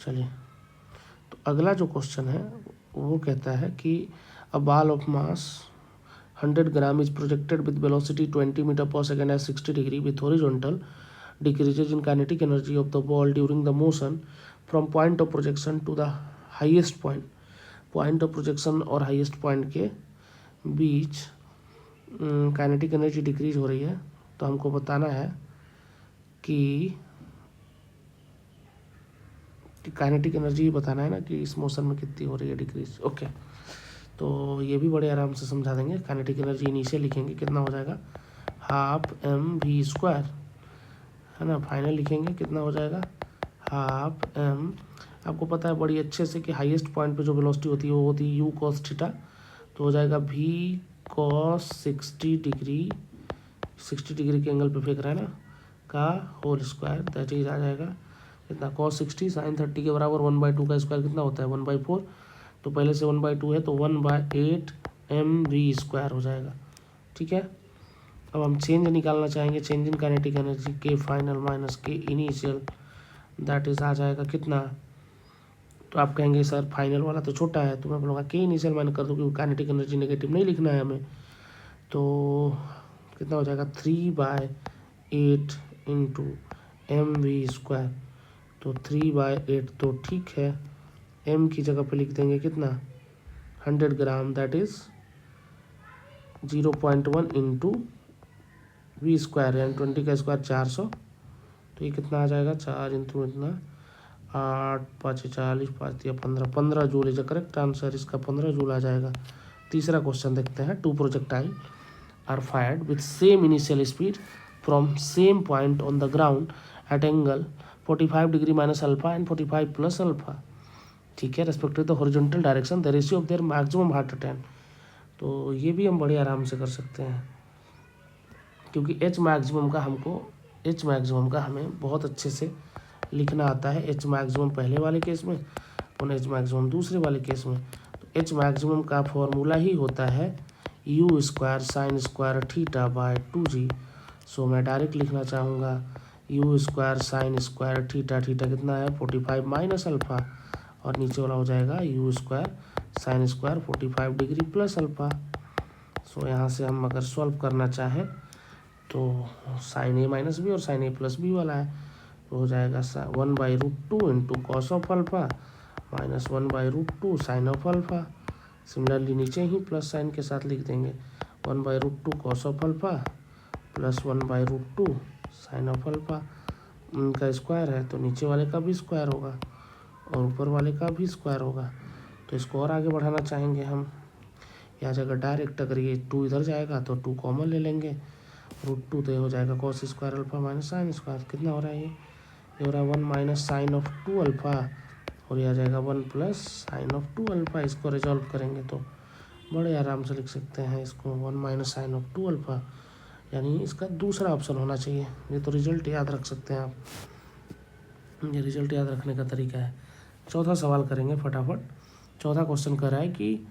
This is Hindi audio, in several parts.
चलिए, तो अगला जो क्वेश्चन है वो कहता है कि a ball of mass 100 gram is projected with velocity 20 metre per second at 60 degree with horizontal decreases in kinetic energy of the ball during the motion from point of projection to the highest point. Point of projection और हाईएस्ट पॉइंट के बीच काइनेटिक एनर्जी डिक्रीज हो रही है, तो हमको बताना है कि काइनेटिक एनर्जी बताना है ना कि इस मोशन में कितनी हो रही है डिक्रीज। ओके, तो ये भी बड़े आराम से समझा देंगे। काइनेटिक एनर्जी नीचे लिखेंगे, कितना हो जाएगा, हाफ एम वी स्क्वायर, है ना। फाइनल लिखेंगे, कितना हो जाएगा, हाफ एम। आपको पता है बड़ी अच्छे से कि हाईएस्ट पॉइंट पे जो वेलोसिटी होती है वो होती है यू कॉस थीटा, तो हो जाएगा वी कॉस 60 डिग्री, 60 डिग्री के एंगल पे फेंक रहा है ना, का होल स्क्वायर, दैट इज आ जाएगा कितना, कॉस 60 साइन 30 के बराबर 1/2 का स्क्वायर कितना होता है 1/4, तो पहले से 1/2 है तो 1/8 एम वी स्क्वायर हो जाएगा। ठीक है, अब हम चेंज निकालना चाहेंगे, चेंज इन काइनेटिक एनर्जी के फाइनल माइनस के इनिशियल, दैट इज आ जाएगा कितना, तो आप कहेंगे सर फाइनल वाला तो छोटा है, तो मैं बोलूँगा के इनिशियल माइनस कर दो क्योंकि काइनेटिक एनर्जी नेगेटिव नहीं लिखना है हमें, तो कितना हो जाएगा 3/8 इंटू एम वी स्क्वायर, तो 3/8 तो ठीक है, एम की जगह पे लिख देंगे कितना 100 gram, that is 0.1 into v square यानी 20 का स्क्वायर 400, तो ये कितना आ जाएगा 4 इंटू इतना 8 5 40 5 या 15 जूल इज करेक्ट आंसर, इसका 15 जूल आ जाएगा। तीसरा क्वेश्चन देखते हैं। 2 projectile are fired with same initial speed from same point on the ground at angle 45 degree minus alpha and 45 plus alpha, ठीक है, respective the horizontal direction, the ratio of their maximum heart attack. तो ये भी हम बड़े आराम से कर सकते हैं क्योंकि एच मैक्सिमम का हमें बहुत अच्छे से लिखना आता है। एच मैक्सिमम पहले वाले केस में और एच मैक्सिमम दूसरे वाले केस में, तो एच मैक्सिमम का फॉर्मूला ही होता है you square sine square theta by 2g। सो मैं डायरेक्ट लिखना चाहूँगा you square sine square theta, theta कितना है 45 माइनस अल्फ़ा, और नीचे वाला हो जाएगा u square sine square 45 degree plus alpha. So यहाँ से हम अगर सॉल्व करना चाहें तो साइन ए माइनस बी और साइन ए प्लस बी वाला है, तो हो जाएगा 1/√2 into cos of alpha minus 1/√2 sine of alpha. Similarly नीचे ही प्लस साइन के साथ लिख देंगे 1/√2 cos of alpha plus 1/√2 sine of alpha, इनका स्क्वायर है तो नीचे वाले का भी स्क्वायर होगा और ऊपर वाले का भी स्क्वायर होगा। तो इसको और आगे बढ़ाना चाहेंगे हम, यहाँ जगह डायरेक्ट अगर ये 2 इधर जाएगा तो 2 कॉमन ले लेंगे, √2 तो ये हो जाएगा cos square alpha minus sine square, कितना हो रहा है ये हो रहा है 1 माइनस साइन ऑफ 2 अल्फ़ा, और ये आ जाएगा 1 प्लस साइन ऑफ 2 अल्फ़ा। इसको रिजॉल्व करेंगे तो बड़े आराम से लिख सकते हैं इसको 1 माइनस साइन ऑफ 2 अल्फ़ा, यानी इसका दूसरा ऑप्शन होना चाहिए। ये तो रिजल्ट याद रख सकते हैं आप, ये रिजल्ट याद रखने का तरीका है। चौथा सवाल करेंगे फटाफट। चौथा क्वेश्चन कह रहा है कि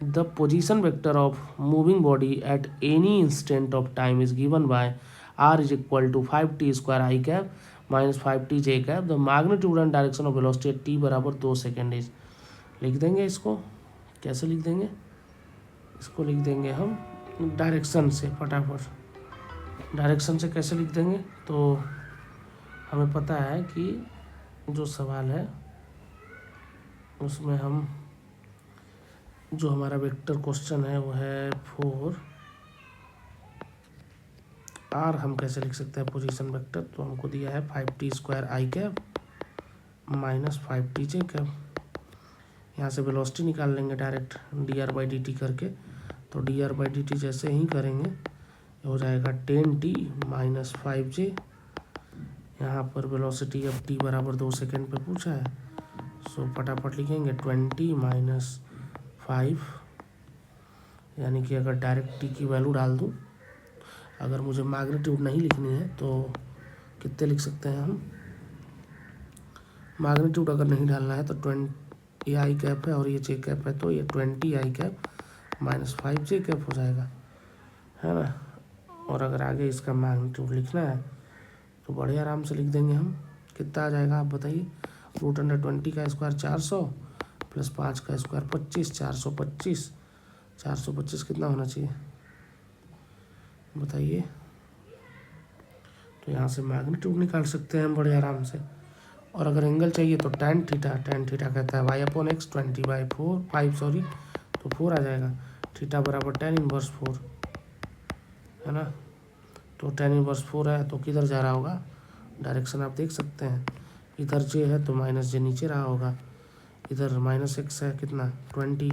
the position vector of moving body at any instant of time is given by r is equal to 5t square I cap minus 5t J cap, the magnitude and direction of velocity at t बराबर 2 सेकेंड इज। लिख देंगे इसको, कैसे लिख देंगे इसको, लिख देंगे हम डायरेक्शन से, फटाफट डायरेक्शन से कैसे लिख देंगे, तो हमें पता है कि जो सवाल है उसमें हम जो हमारा वेक्टर क्वेश्चन है वो है 4 r, हम कैसे लिख सकते हैं पोजीशन वेक्टर, तो हमको दिया है 5t square I cap minus 5t J cap. यहाँ से वेलोसिटी निकाल लेंगे डायरेक्ट dr/dt करके, तो dr/dt जैसे ही करेंगे हो जाएगा 10t माइनस 5j। यहाँ पर वेलोसिटी अब t बराबर 2 सेकेंड पे पूछा है, सो फटाफट लिखेंगे 20 माइनस 5, यानी कि अगर डायरेक्ट टी की वैल्यू डाल दूँ, अगर मुझे मैग्नीट्यूड नहीं लिखनी है तो कितने लिख सकते हैं हम, मैग्नीट्यूड अगर नहीं डालना है तो 20 आई कैप है और ये जे कैप है, तो ये 20 आई कैप माइनस 5 जे कैप हो जाएगा, है ना। और अगर आगे इसका मैग्नीट्यूड लिखना है तो बड़े आराम से लिख देंगे हम, कितना आ जाएगा आप बताइए, √20 का स्क्वायर 400 प्लस 5 का स्क्वायर 25, 425। 425 कितना होना चाहिए बताइए। तो यहाँ से मैग्नीट्यूड निकाल सकते हैं हम बड़े आराम से। और अगर एंगल चाहिए तो tan थीटा कहता है y/x 20/5 सॉरी, तो 4 आ जाएगा। थीटा बराबर tan इनवर्स 4 है ना। तो tan इनवर्स 4 है तो किधर जा रहा होगा, डायरेक्शन आप देख सकते हैं। इधर j है तो -j नीचे रहा होगा। इधर -x है कितना 20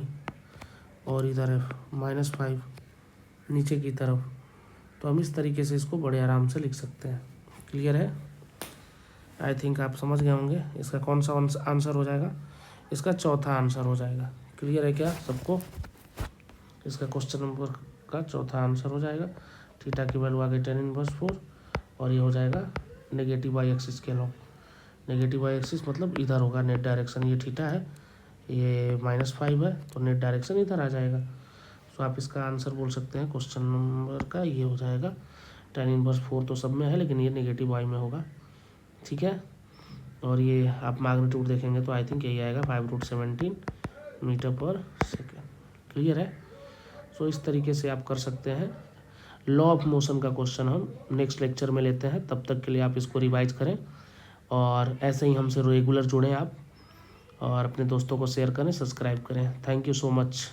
और इधर है -5 नीचे की तरफ। तो हम इस तरीके से इसको बड़े आराम से लिख सकते हैं। क्लियर है? आई थिंक आप समझ गए होंगे। इसका कौन सा आंसर हो जाएगा, इसका चौथा आंसर हो जाएगा। क्लियर है क्या सबको? इसका क्वेश्चन नंबर का चौथा आंसर हो जाएगा। थीटा की वैल्यू आ गई tan इनवर्स 4 और ये हो जाएगा नेगेटिव वाई एक्सिस के लॉन्ग। नेगेटिव वाई एक्सिस मतलब इधर होगा नेट डायरेक्शन, ये थीटा है, ये -5 है तो नेट डायरेक्शन इधर आ जाएगा। तो आप इसका आंसर बोल सकते हैं क्वेश्चन नंबर का, ये हो जाएगा tan इनवर्स 4 तो सब में है लेकिन ये नेगेटिव वाई में होगा। ठीक है, और ये आप मैग्नीट्यूड देखेंगे तो आई थिंक यही आएगा 5√17 मीटर पर सेकेंड। क्लियर है? सो इस तरीके से आप कर सकते हैं। लॉ ऑफ मोशन का क्वेश्चन हम नेक्स्ट लेक्चर में लेते हैं, तब तक के लिए आप इसको रिवाइज करें और ऐसे ही हमसे रेगुलर जुड़ें आप, और अपने दोस्तों को शेयर करें, सब्सक्राइब करें। Thank you so much.